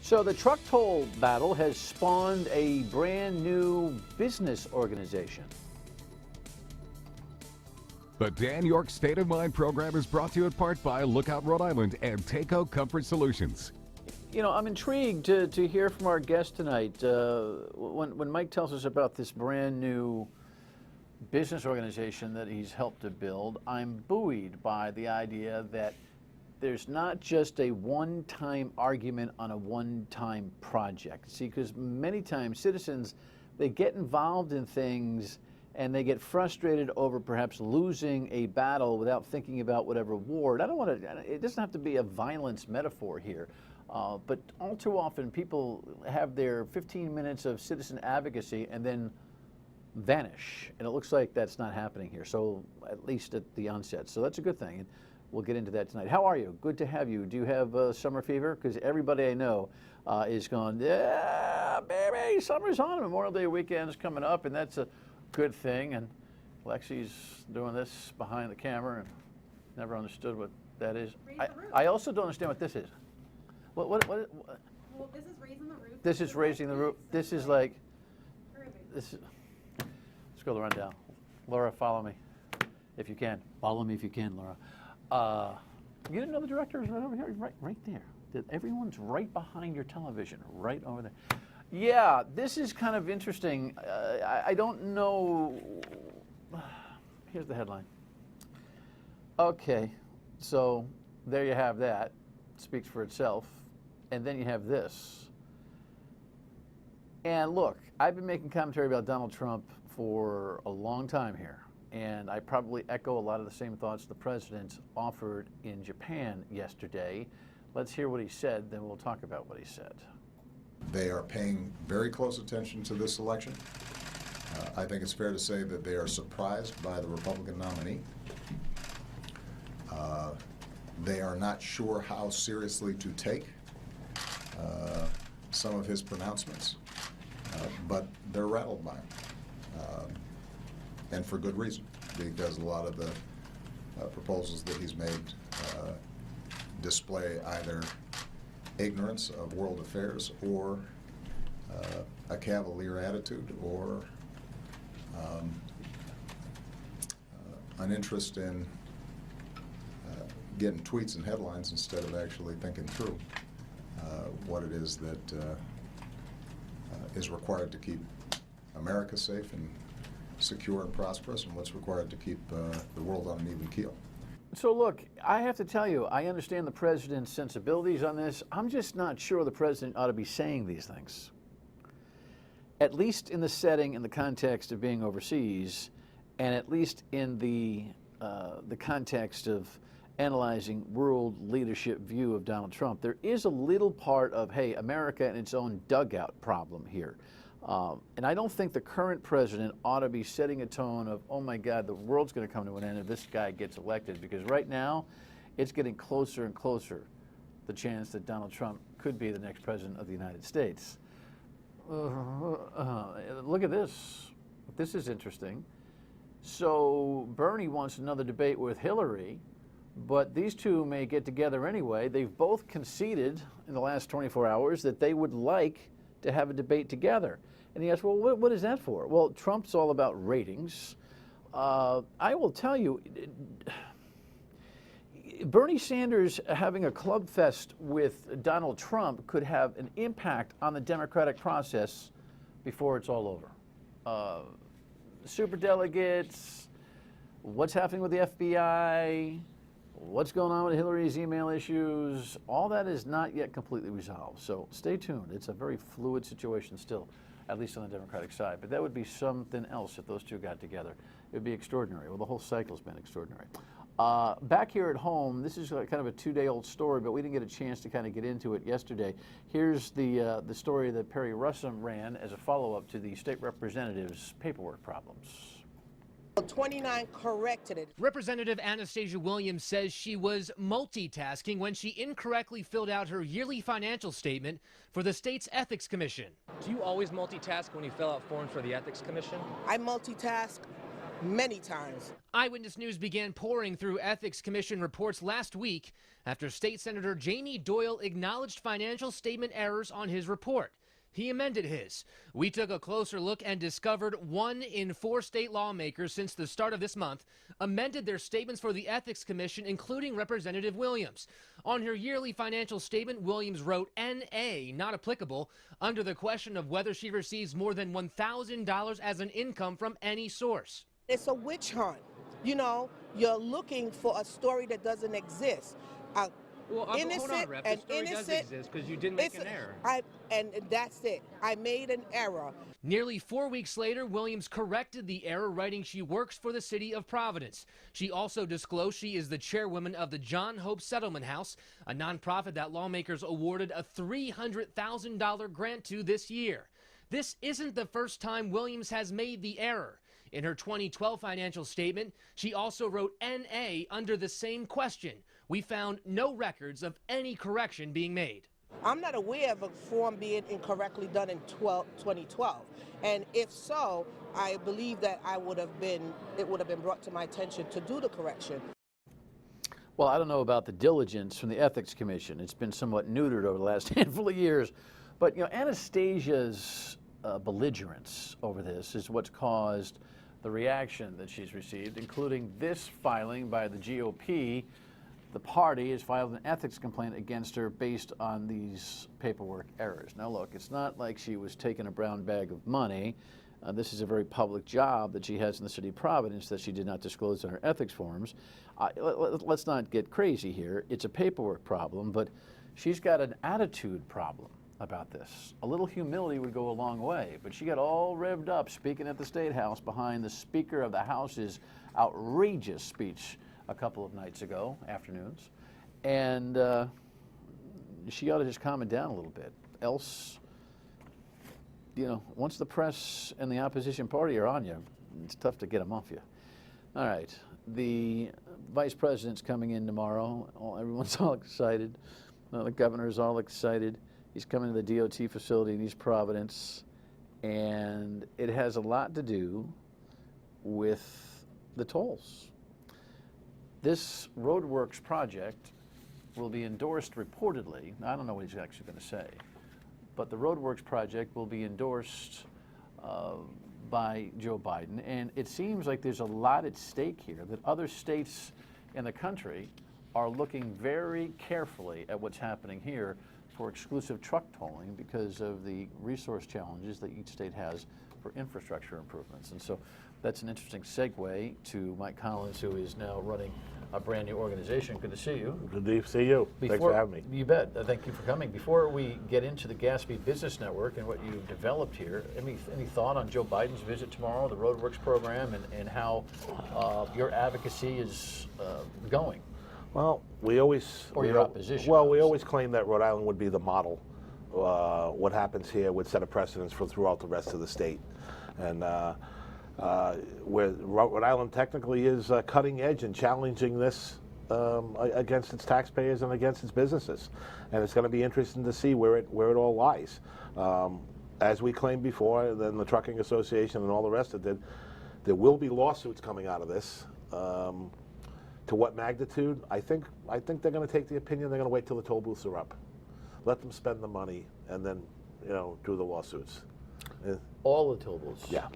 So the truck toll battle has spawned a brand new business organization. The Dan York State of Mind program is brought to you in part by Lookout Rhode Island and Takeo Comfort Solutions. You know, I'm intrigued to hear from our guest tonight. When Mike tells us about this brand new business organization that he's helped to build, I'm buoyed by the idea that there's not just a one-time argument on a one-time project. See, because many times citizens, they get involved in things and they get frustrated over perhaps losing a battle without thinking about whatever war. I don't want to, it doesn't have to be a violence metaphor here, but all too often people have their 15 minutes of citizen advocacy and then vanish. And it looks like that's not happening here, so at least at the onset. So that's a good thing. And we'll get into that tonight. How are you? Good to have you. Do you have summer fever? Because everybody I know is going, yeah, baby, summer's on. Memorial Day weekend is coming up, and that's a good thing. And Lexi's doing this behind the camera and never understood what that is. I also don't understand what this is. What? Well, this is raising the roof. This is raising the roof. This is like, this is, let's go the rundown. Laura, follow me if you can. Follow me if you can, Laura. You didn't know the director is right over here? Right there. Everyone's right behind your television, right over there. Yeah, this is kind of interesting. I don't know. Here's the headline. Okay, so there you have that. It speaks for itself. And then you have this. And look, I've been making commentary about Donald Trump for a long time here. And I probably echo a lot of the same thoughts the president offered in Japan yesterday. Let's hear what he said, then we'll talk about what he said. They are paying very close attention to this election. I think it's fair to say that they are surprised by the Republican nominee. They are not sure how seriously to take some of his pronouncements, but they're rattled by him. And for good reason, because a lot of the proposals that he's made display either ignorance of world affairs or a cavalier attitude or an interest in getting tweets and headlines instead of actually thinking through what it is that is required to keep America safe and secure and prosperous, and what's required to keep the world on an even keel. So look, I have to tell you, I understand the president's sensibilities on this. I'm just not sure the president ought to be saying these things. At least in the setting, in the context of being overseas, and at least in the context of analyzing world leadership view of Donald Trump, there is a little part of, hey, America and its own dugout problem here. And I don't think the current president ought to be setting a tone of, oh my God, the world's going to come to an end if this guy gets elected, because right now it's getting closer and closer, the chance that Donald Trump could be the next president of the United States. Look at this. This is interesting. So Bernie wants another debate with Hillary, but these two may get together anyway. They've both conceded in the last 24 hours that they would like to have a debate together. And he asked, well, what is that for? Well, Trump's all about ratings. I will tell you, Bernie Sanders having a club fest with Donald Trump could have an impact on the democratic process before it's all over. Superdelegates, what's happening with the FBI, what's going on with Hillary's email issues, all that is not yet completely resolved. So stay tuned. It's a very fluid situation still, at least on the Democratic side. But that would be something else if those two got together. It would be extraordinary. Well, the whole cycle's been extraordinary. Back here at home, this is kind of a two-day-old story, but we didn't get a chance to kind of get into it yesterday. Here's the story that Perry Russum ran as a follow-up to the state representative's paperwork problems. 29 corrected it. Representative Anastasia Williams says she was multitasking when she incorrectly filled out her yearly financial statement for the state's Ethics Commission. Do you always multitask when you fill out forms for the Ethics Commission? I multitask many times. Eyewitness News began pouring through Ethics Commission reports last week after State Senator Jamie Doyle acknowledged financial statement errors on his report. He amended his. We took a closer look and discovered 1 in 4 state lawmakers since the start of this month amended their statements for the Ethics Commission, including Representative Williams. On her yearly financial statement, Williams wrote NA, not applicable, under the question of whether she receives more than $1,000 as an income from any source. It's a witch hunt. You know, you're looking for a story that doesn't exist. Well, innocent hold on, Rep. and The story innocent, does exist because you did make an error. And that's it. I made an error. Nearly 4 weeks later, Williams corrected the error, writing she works for the city of Providence. She also disclosed she is the chairwoman of the John Hope Settlement House, a nonprofit that lawmakers awarded a $300,000 grant to this year. This isn't the first time Williams has made the error. In her 2012 financial statement, she also wrote NA under the same question. We found no records of any correction being made. I'm not aware of a form being incorrectly done in 2012. And if so, I believe that it would have been brought to my attention to do the correction. Well, I don't know about the diligence from the Ethics Commission. It's been somewhat neutered over the last handful of years. But, you know, Anastasia's belligerence over this is what's caused the reaction that she's received, including this filing by the GOP. The party has filed an ethics complaint against her based on these paperwork errors. Now, look, it's not like she was taking a brown bag of money. This is a very public job that she has in the city of Providence that she did not disclose in her ethics forms. Let's not get crazy here. It's a paperwork problem, but she's got an attitude problem about this. A little humility would go a long way, but she got all revved up speaking at the State House behind the Speaker of the House's outrageous speech a couple of nights ago, afternoons, and she ought to just calm it down a little bit. Else, you know, once the press and the opposition party are on you, it's tough to get them off you. All right, the vice president's coming in tomorrow. Everyone's all excited. The governor's all excited. He's coming to the DOT facility in East Providence, and it has a lot to do with the tolls. This roadworks project will be endorsed reportedly. I don't know what he's actually going to say, but the roadworks project will be endorsed by Joe Biden, and it seems like there's a lot at stake here, that other states in the country are looking very carefully at what's happening here for exclusive truck tolling because of the resource challenges that each state has for infrastructure improvements. And so that's an interesting segue to Mike Collins, who is now running a brand new organization. Good to see you. Good to see you. Thanks for having me. You bet. Thank you for coming. Before we get into the Gaspee Business Network and what you've developed here, any thought on Joe Biden's visit tomorrow, the roadworks program, and how your advocacy is going? Well, we always... Or your opposition. Well, we always claimed that Rhode Island would be the model. What happens here would set a precedence for throughout the rest of the state. And where Rhode Island technically is cutting edge and challenging this against its taxpayers and against its businesses. And it's going to be interesting to see where it all lies. As we claimed before, then the Trucking Association and all the rest of it, there will be lawsuits coming out of this. To what magnitude? I think they're going to take the opinion. They're going to wait till the toll booths are up, let them spend the money, and then do the lawsuits. All the toll booths. Yeah,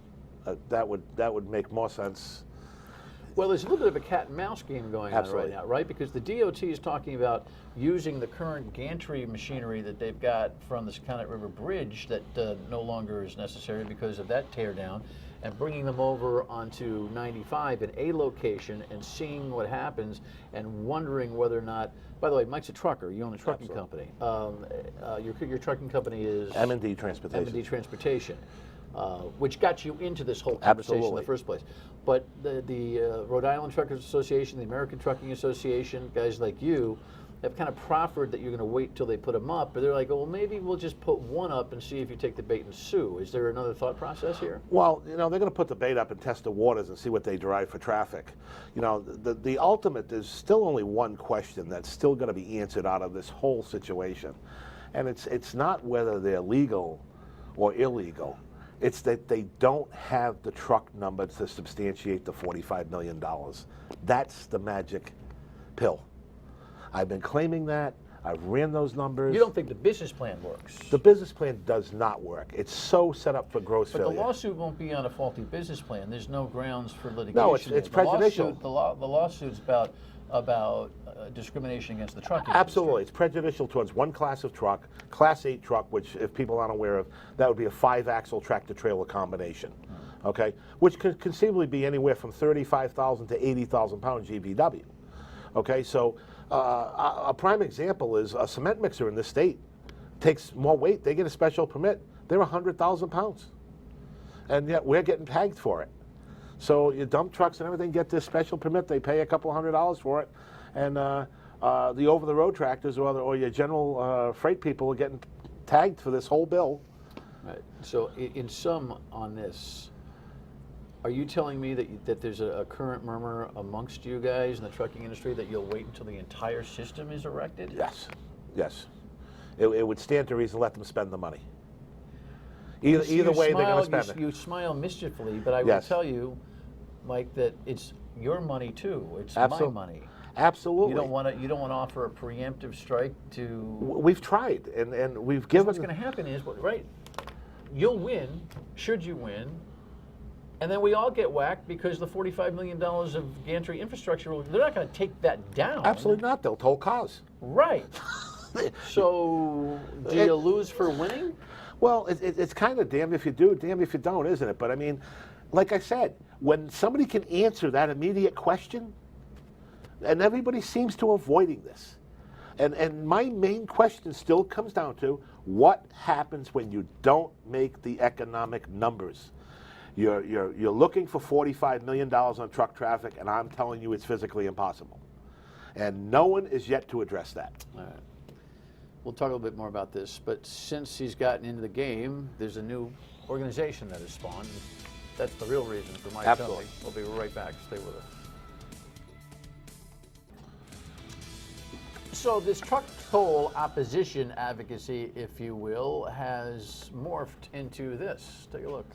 that would make more sense. Well, there's a little bit of a cat and mouse game going on right now, right? Because the DOT is talking about using the current gantry machinery that they've got from the Sakonnet River Bridge that no longer is necessary because of that tear down, and bringing them over onto 95 in a location and seeing what happens and wondering whether or not, by the way, Mike's a trucker, you own a trucking company. Your trucking company is? M&D Transportation. M&D Transportation, which got you into this whole conversation in the first place. But the Rhode Island Truckers Association, the American Trucking Association, guys like you, have kind of proffered that you're going to wait till they put them up, but they're like, oh, well, maybe we'll just put one up and see if you take the bait and sue. Is there another thought process here? Well, they're going to put the bait up and test the waters and see what they drive for traffic. The ultimate, there's still only one question that's still going to be answered out of this whole situation, and it's not whether they're legal or illegal. It's that they don't have the truck number to substantiate the $45 million. That's the magic pill. I've been claiming that. I've ran those numbers. You don't think the business plan works? The business plan does not work. It's so set up for gross But failure. the lawsuit won't be on a faulty business plan. There's no grounds for litigation. No, it's there. prejudicial. The lawsuit's about discrimination against the trucking Absolutely. industry. It's prejudicial towards one class of truck, Class 8 truck, which, if people aren't aware of, that would be a 5-axle tractor-trailer combination, okay? Which could conceivably be anywhere from 35,000 to 80,000 pound GVW, okay? So a prime example is a cement mixer in this state takes more weight. They get a special permit. They're 100,000 pounds, and yet we're getting tagged for it. So your dump trucks and everything get this special permit. They pay a couple $100 for it, and the over-the-road tractors or your general freight people are getting tagged for this whole bill. Right. So in sum on this, are you telling me that there's a current murmur amongst you guys in the trucking industry that you'll wait until the entire system is erected? Yes, yes. It would stand to reason let them spend the money. Either way, they're going to spend it. You smile mischievously, but I will tell you, Mike, that it's your money too. It's my money. Absolutely. You don't want to offer a preemptive strike to. We've tried, and we've given. What's going to happen is, right? You'll win, should you win, and then we all get whacked because the $45 million of gantry infrastructure. They're not going to take that down. Absolutely not. They'll tow cars. Right. So, do you lose for winning? Well, it's kind of damned if you do, damned if you don't, isn't it? But I mean, like I said, when somebody can answer that immediate question, and everybody seems to avoiding this, and my main question still comes down to what happens when you don't make the economic numbers. You're looking for $45 million on truck traffic, and I'm telling you it's physically impossible. And no one is yet to address that. All right. We'll talk a little bit more about this, but since he's gotten into the game, there's a new organization that has spawned. That's the real reason for my Absolutely. We'll be right back. Stay with us. So this truck toll opposition advocacy, if you will, has morphed into this. Take a look.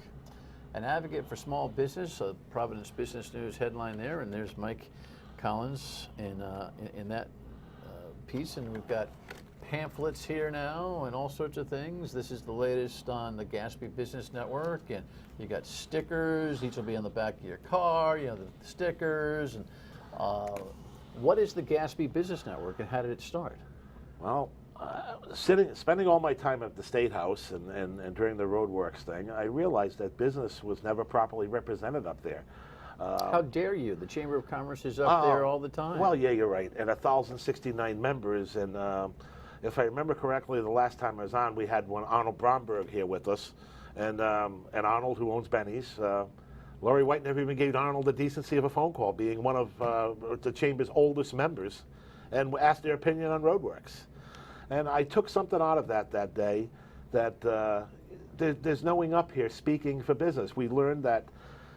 An advocate for small business, a Providence Business News headline there, and there's Mike Collins in that piece, and we've got pamphlets here now and all sorts of things. This is the latest on the Gaspee Business Network, and you got stickers. Each will be on the back of your car. You know, the stickers. And what is the Gaspee Business Network, and how did it start? Well, spending all my time at the State House and during the roadworks thing, I realized that business was never properly represented up there. How dare you? The Chamber of Commerce is up there all the time. Well, yeah, you're right. And 1,069 members, and if I remember correctly, the last time I was on, we had one Arnold Bromberg here with us, and Arnold, who owns Benny's. Lori White never even gave Arnold the decency of a phone call, being one of the Chamber's oldest members, and asked their opinion on roadworks. And I took something out of that day, that there's no wing up here speaking for business. We learned that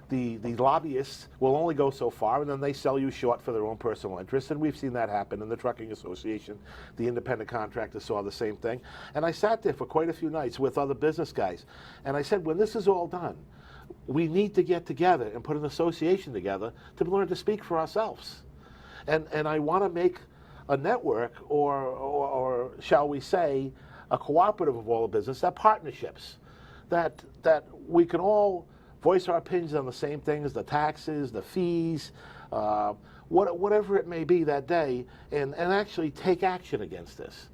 the lobbyists will only go so far, and then they sell you short for their own personal interests, and we've seen that happen in the Trucking Association. The independent contractors saw the same thing. And I sat there for quite a few nights with other business guys, and I said, when this is all done, we need to get together and put an association together to learn to speak for ourselves. And I want to make a network, or shall we say, a cooperative of all the business, that partnerships, that we can all voice our opinions on the same things, the taxes, the fees, whatever it may be that day, and actually take action against this.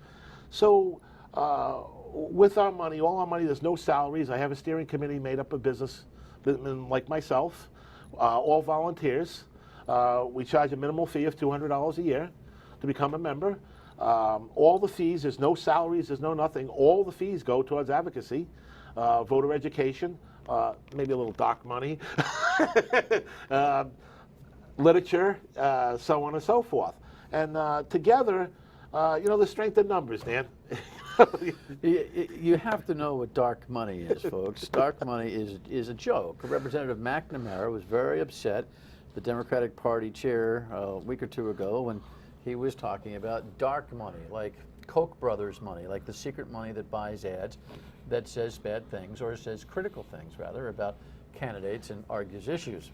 So with our money, all our money, there's no salaries. I have a steering committee made up of businessmen like myself, all volunteers. We charge a minimal fee of $200 a year to become a member. All the fees, there's no salaries, there's no nothing. All the fees go towards advocacy, voter education, maybe a little doc money, literature, so on and so forth. And together, the strength in numbers, Dan. You have to know what dark money is, folks. Dark money is a joke. Representative McNamara was very upset, the Democratic Party chair, a week or two ago, when he was talking about dark money, like Koch brothers money, like the secret money that buys ads that says bad things or says critical things, rather, about candidates and argues issues.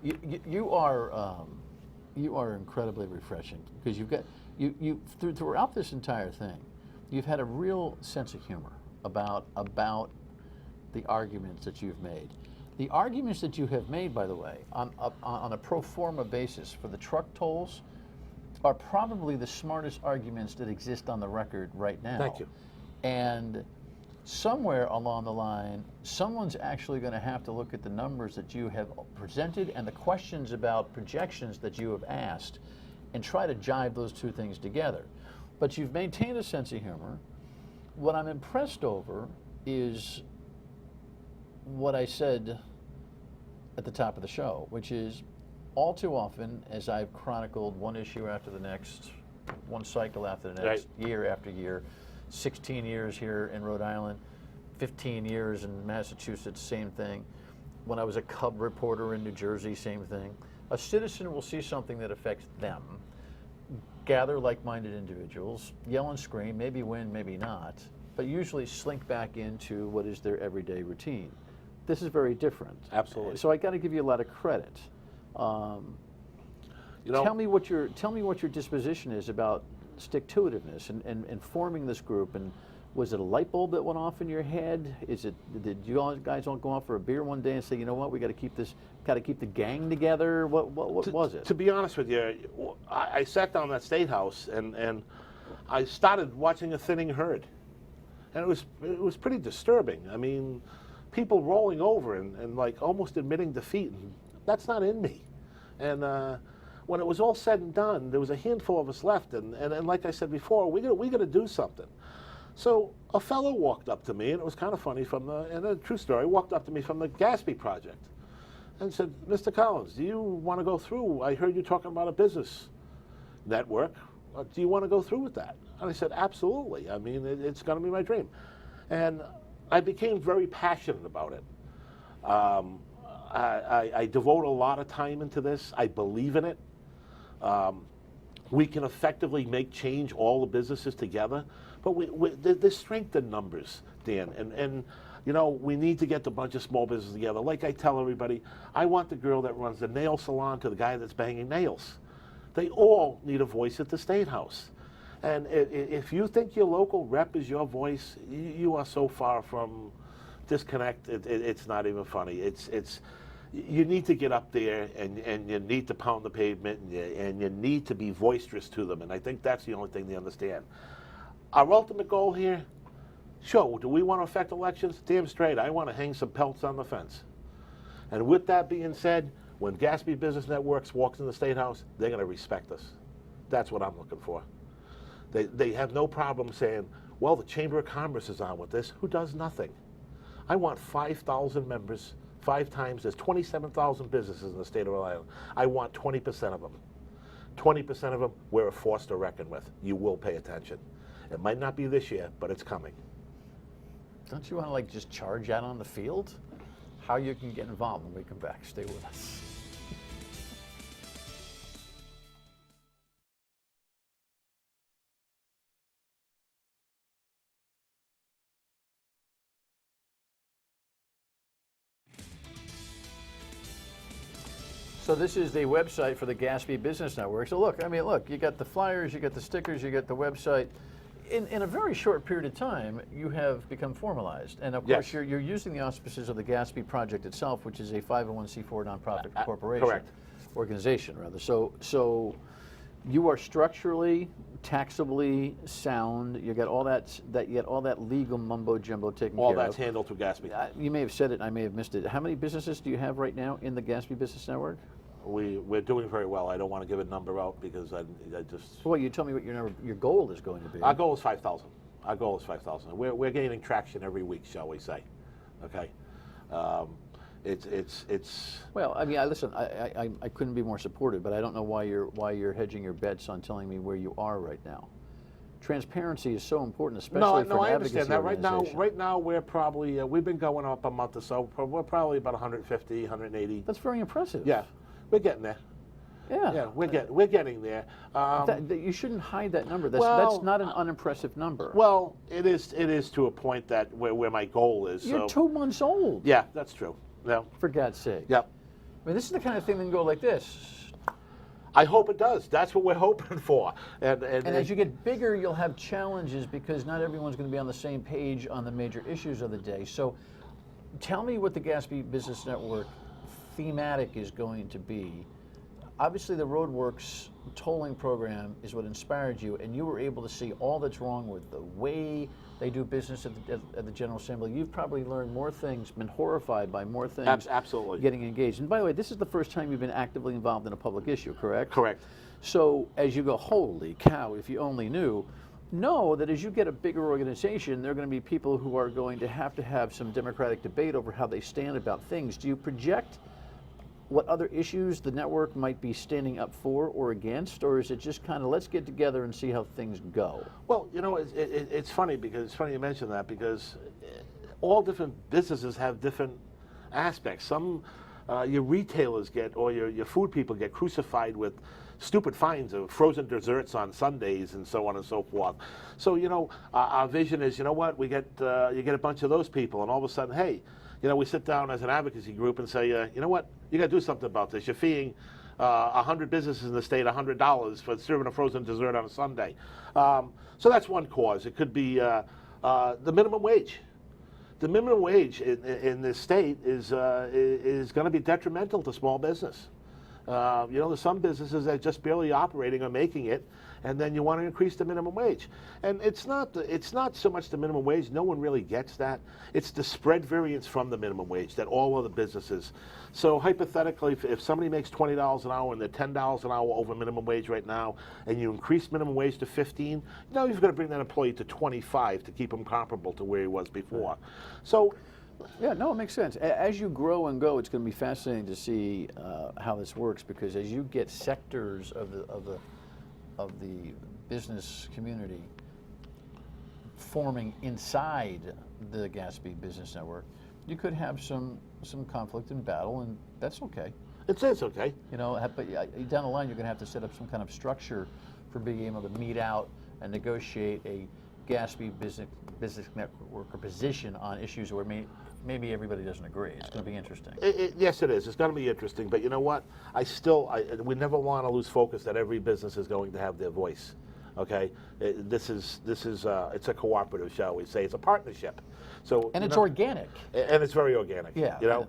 You are incredibly refreshing because you've got throughout this entire thing, you've had a real sense of humor about the arguments that you've made. The arguments that you have made, by the way, on a pro forma basis for the truck tolls are probably the smartest arguments that exist on the record right now. Thank you. And somewhere along the line, someone's actually going to have to look at the numbers that you have presented and the questions about projections that you have asked and try to jive those two things together. But you've maintained a sense of humor. What I'm impressed over is what I said at the top of the show, which is all too often, as I've chronicled one issue after the next, one cycle after the next, year after year, 16 years here in Rhode Island, 15 years in Massachusetts, same thing. When I was a Cub reporter in New Jersey, same thing. A citizen will see something that affects them, gather like-minded individuals, yell and scream, maybe win, maybe not, but usually slink back into what is their everyday routine. This is very different. Absolutely. So I got to give you a lot of credit. Tell me what your disposition is about stick-to-itiveness and forming this group. And was it a light bulb that went off in your head? Did you guys all go out for a beer one day and say, you know what, we got to keep the gang together? What was it? To be honest with you, I sat down at State House and I started watching a thinning herd, and it was pretty disturbing. I mean, people rolling over and like almost admitting defeat. And that's not in me. And when it was all said and done, there was a handful of us left, and like I said before, we got to do something. So a fellow walked up to me, and it was kind of funny and a true story, walked up to me from the Gaspee project and said, Mr. Collins, do you want to go through? I heard you talking about a business network. Do you want to go through with that? And I said, absolutely. I mean, it's going to be my dream. And I became very passionate about it. I devote a lot of time into this. I believe in it. We can effectively make change, all the businesses together, but there's strength in numbers, Dan, and you know, we need to get the bunch of small businesses together. Like I tell everybody, I want the girl that runs the nail salon to the guy that's banging nails. They all need a voice at the State House. And if you think your local rep is your voice, you are so far from disconnect. It's not even funny. You need to get up there and you need to pound the pavement and you need to be boisterous to them. And I think that's the only thing they understand. Our ultimate goal here, sure, do we want to affect elections? Damn straight, I want to hang some pelts on the fence. And with that being said, when Gaspee Business Network walks in the State House, they're going to respect us. That's what I'm looking for. They have no problem saying, well, the Chamber of Commerce is on with this. Who does nothing? I want 5,000 members, 5 times. There's 27,000 businesses in the state of Rhode Island. I want 20% of them. 20% of them, we're a force to reckon with. You will pay attention. It might not be this year, but it's coming. Don't you want to like just charge out on the field? How you can get involved when we come back. Stay with us. So this is the website for the Gaspee Business Network. So look, you got the flyers, you got the stickers, you got the website. In a very short period of time, you have become formalized. And of course, you're using the auspices of the Gaspee Project itself, which is a 501c4 nonprofit corporation. Correct. Organization, rather. So you are structurally, taxably sound. You got all that legal mumbo jumbo taken care of. All that's handled through Gaspee. You may have said it, and I may have missed it. How many businesses do you have right now in the Gaspee Business Network? We're doing very well. I don't want to give a number out because I just. Well, you tell me what your goal is going to be. Our goal is 5,000. Our goal is 5,000. We're gaining traction every week, shall we say? Okay. It's. Well, I mean, listen. I couldn't be more supportive, but I don't know why you're hedging your bets on telling me where you are right now. Transparency is so important, especially for an I understand that. Right now, we're probably we've been going up a month or so. We're probably about 150, 180. That's very impressive. Yeah, we're getting there. Yeah. we're getting there. You shouldn't hide that number. That's Well, not an unimpressive number. Well, it is to a point that where my goal is. You're so 2 months old. yeah, that's true. Yeah. For God's sake. Yep. I mean, this is the kind of thing that can go like this. I hope it does. That's what we're hoping for. And as you get bigger, you'll have challenges because not everyone's going to be on the same page on the major issues of the day. So tell me what the Gaspee Business Network thematic is going to be. Obviously, the Roadworks tolling program is what inspired you, and you were able to see all that's wrong with the way they do business at the General Assembly. You've probably learned more things, been horrified by more things. Absolutely. Getting engaged. And by the way, this is the first time you've been actively involved in a public issue, correct? Correct. So as you go, holy cow, if you only knew, know that as you get a bigger organization, there are going to be people who are going to have some democratic debate over how they stand about things. Do you project what other issues the network might be standing up for or against, or is it just kind of let's get together and see how things go? Well, you know, it's funny because it's funny you mention that because all different businesses have different aspects. Some your retailers get or your food people get crucified with stupid fines of frozen desserts on Sundays and so on and so forth. So you know, our vision is, you know what, we get you get a bunch of those people, and all of a sudden, hey, you know, we sit down as an advocacy group and say, you know what, you got to do something about this. You're feeing 100 businesses in the state $100 for serving a frozen dessert on a Sunday. So that's one cause. It could be the minimum wage. The minimum wage in this state is going to be detrimental to small business. You know, there's some businesses that are just barely operating or making it, and then you want to increase the minimum wage. And it's not so much the minimum wage. No one really gets that. It's the spread variance from the minimum wage that all other businesses. So hypothetically, if somebody makes $20 an hour and they're $10 an hour over minimum wage right now, and you increase minimum wage to 15, now you've got to bring that employee to 25 to keep him comparable to where he was before. So. Yeah, no, it makes sense. As you grow and go, it's going to be fascinating to see how this works, because as you get sectors of the business community forming inside the Gaspee Business Network, you could have some conflict and battle, and that's okay. It's okay. You know, but down the line, you're going to have to set up some kind of structure for being able to meet out and negotiate a Gaspee Business Network position on issues where maybe everybody doesn't agree. It's going to be interesting. Yes, it is. It's going to be interesting. But you know what? We never want to lose focus that every business is going to have their voice. Okay, it's a cooperative, shall we say? It's a partnership. So and it's organic. And it's very organic. Yeah. You know,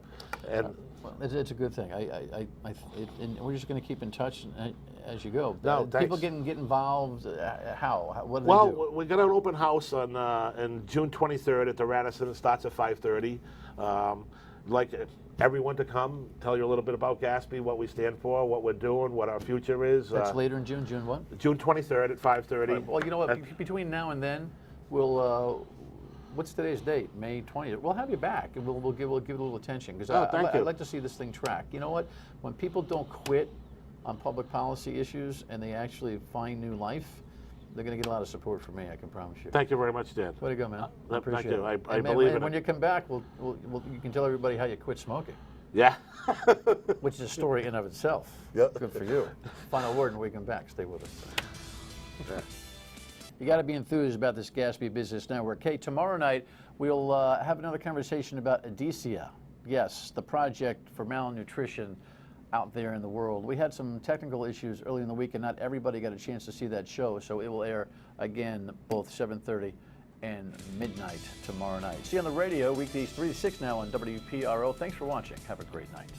and well, it's a good thing. And we're just going to keep in touch as you go. No, people thanks. get involved. How? What do they do? Well, we got an open house on June 23rd at the Radisson. It starts at 5:30. Like everyone to come, tell you a little bit about Gaspee, what we stand for, what we're doing, what our future is. That's later in June. June what? June 23rd at 5:30. Right. Well, you know what? Between now and then, we'll. What's today's date? May 20th. We'll have you back, and we'll give it a little attention, because I'd like to see this thing track. You know what? When people don't quit on public policy issues and they actually find new life, they're going to get a lot of support from me. I can promise you. Thank you very much, Dan. Way to go, man. Thank Appreciate you. it. I believe in it. When you come back, you can tell everybody how you quit smoking. Yeah. Which is a story in of itself. Yep. Good for you. Final word, and we come back. Stay with us. Yeah. You got to be enthused about this Gaspee Business Network. Hey, tomorrow night we'll have another conversation about Anastasia. Yes, the project for malnutrition out there in the world. We had some technical issues early in the week, and not everybody got a chance to see that show, so it will air again both 7:30 and midnight tomorrow night. See you on the radio weekdays 3 to 6 now on WPRO. Thanks for watching. Have a great night.